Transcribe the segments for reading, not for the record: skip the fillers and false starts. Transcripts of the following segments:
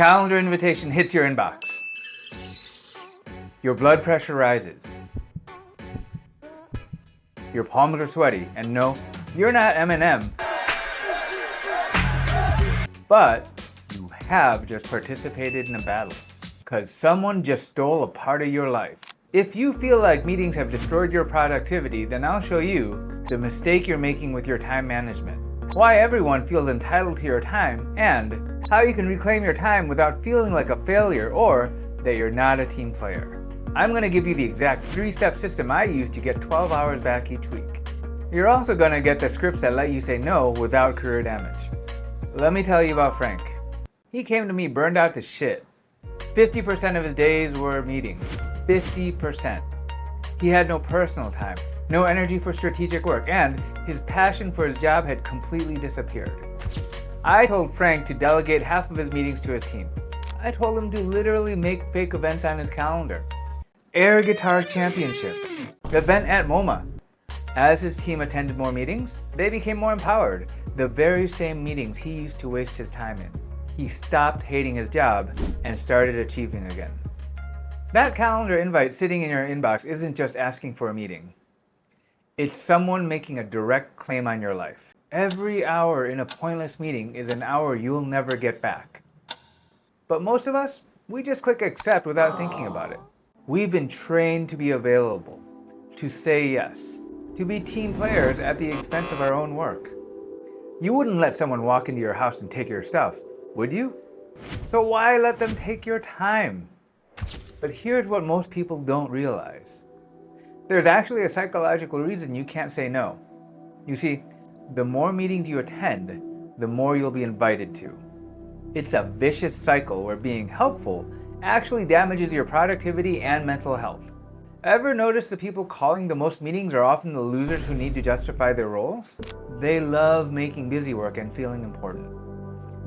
calendar invitation hits your inbox. Your blood pressure rises. Your palms are sweaty, and no, you're not Eminem. But you have just participated in a battle, because someone just stole a part of your life. If you feel like meetings have destroyed your productivity, then I'll show you the mistake you're making with your time management, why everyone feels entitled to your time, and how you can reclaim your time without feeling like a failure or that you're not a team player. I'm going to give you the exact 3-step system I use to get 12 hours back each week. You're also going to get the scripts that let you say no without career damage. Let me tell you about Frank. He came to me burned out to shit. 50% of his days were meetings. 50%. He had no personal time, no energy for strategic work, and his passion for his job had completely disappeared. I told Frank to delegate half of his meetings to his team. I told him to literally make fake events on his calendar. Air Guitar Championship, event at MoMA. As his team attended more meetings, they became more empowered. The very same meetings he used to waste his time in. He stopped hating his job and started achieving again. That calendar invite sitting in your inbox isn't just asking for a meeting. It's someone making a direct claim on your life. Every hour in a pointless meeting is an hour you'll never get back. But most of us, we just click accept without thinking about it. We've been trained to be available, to say yes, to be team players at the expense of our own work. You wouldn't let someone walk into your house and take your stuff, would you? So why let them take your time? But here's what most people don't realize. There's actually a psychological reason you can't say no. You see, the more meetings you attend, the more you'll be invited to. It's a vicious cycle where being helpful actually damages your productivity and mental health. Ever notice the people calling the most meetings are often the losers who need to justify their roles? They love making busy work and feeling important.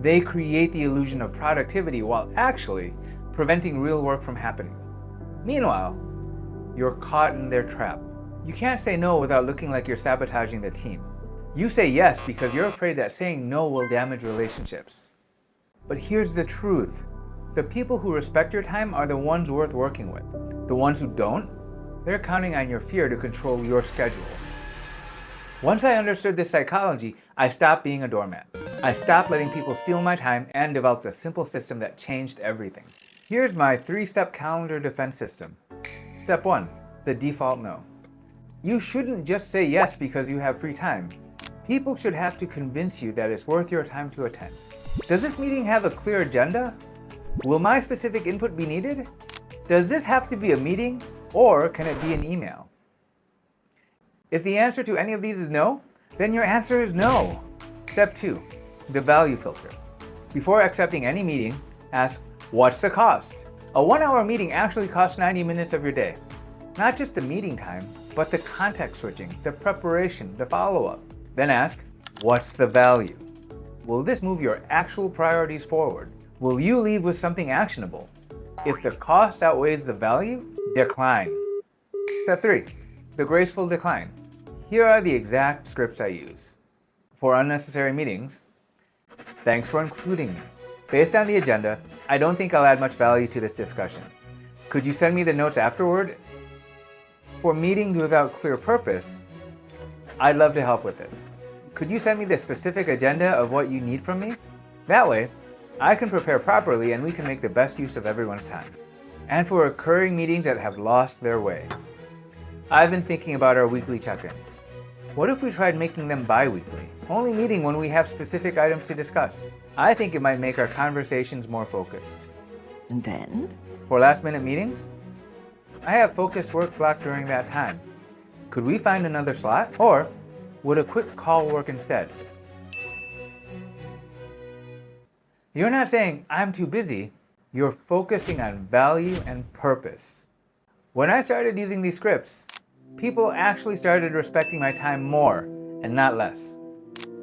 They create the illusion of productivity while actually preventing real work from happening. Meanwhile, you're caught in their trap. You can't say no without looking like you're sabotaging the team. You say yes because you're afraid that saying no will damage relationships. But here's the truth. The people who respect your time are the ones worth working with. The ones who don't, they're counting on your fear to control your schedule. Once I understood this psychology, I stopped being a doormat. I stopped letting people steal my time and developed a simple system that changed everything. Here's my 3-step calendar defense system. Step 1, the default no. You shouldn't just say yes because you have free time. People should have to convince you that it's worth your time to attend. Does this meeting have a clear agenda? Will my specific input be needed? Does this have to be a meeting, or can it be an email? If the answer to any of these is no, then your answer is no. Step 2, the value filter. Before accepting any meeting, ask, what's the cost? A 1-hour meeting actually costs 90 minutes of your day. Not just the meeting time, but the context switching, the preparation, the follow-up. Then ask, what's the value? Will this move your actual priorities forward? Will you leave with something actionable? If the cost outweighs the value, decline. Step 3, the graceful decline. Here are the exact scripts I use. For unnecessary meetings, thanks for including me. Based on the agenda, I don't think I'll add much value to this discussion. Could you send me the notes afterward? For meetings without clear purpose, I'd love to help with this. Could you send me the specific agenda of what you need from me? That way, I can prepare properly and we can make the best use of everyone's time. And for recurring meetings that have lost their way, I've been thinking about our weekly check-ins. What if we tried making them bi-weekly, only meeting when we have specific items to discuss? I think it might make our conversations more focused. And then? For last-minute meetings, I have focused work blocked during that time. Could we find another slot? Or would a quick call work instead? You're not saying, I'm too busy. You're focusing on value and purpose. When I started using these scripts, people actually started respecting my time more and not less.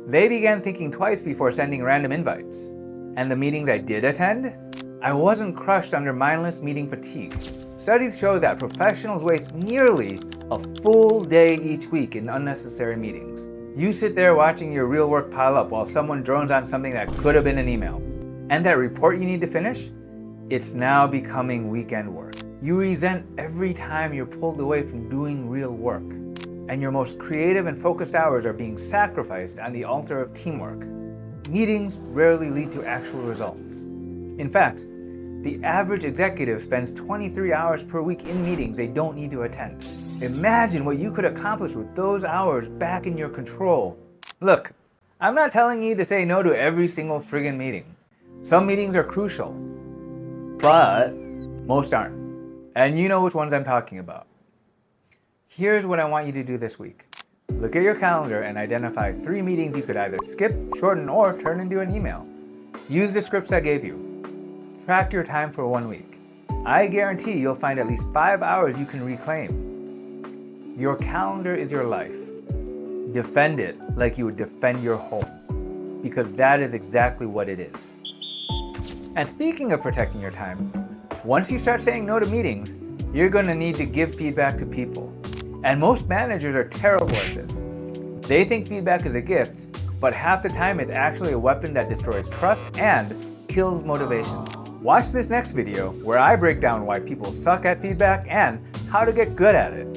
They began thinking twice before sending random invites. And the meetings I did attend, I wasn't crushed under mindless meeting fatigue. Studies show that professionals waste nearly a full day each week in unnecessary meetings. You sit there watching your real work pile up while someone drones on something that could have been an email. And that report you need to finish? It's now becoming weekend work. You resent every time you're pulled away from doing real work. And your most creative and focused hours are being sacrificed on the altar of teamwork. Meetings rarely lead to actual results. In fact, the average executive spends 23 hours per week in meetings they don't need to attend. Imagine what you could accomplish with those hours back in your control. Look, I'm not telling you to say no to every single friggin' meeting. Some meetings are crucial, but most aren't. And you know which ones I'm talking about. Here's what I want you to do this week. Look at your calendar and identify 3 meetings you could either skip, shorten, or turn into an email. Use the scripts I gave you. Track your time for 1 week. I guarantee you'll find at least 5 hours you can reclaim. Your calendar is your life. Defend it like you would defend your home, because that is exactly what it is. And speaking of protecting your time, once you start saying no to meetings, you're going to need to give feedback to people. And most managers are terrible at this. They think feedback is a gift, but half the time it's actually a weapon that destroys trust and kills motivation. Watch this next video where I break down why people suck at feedback and how to get good at it.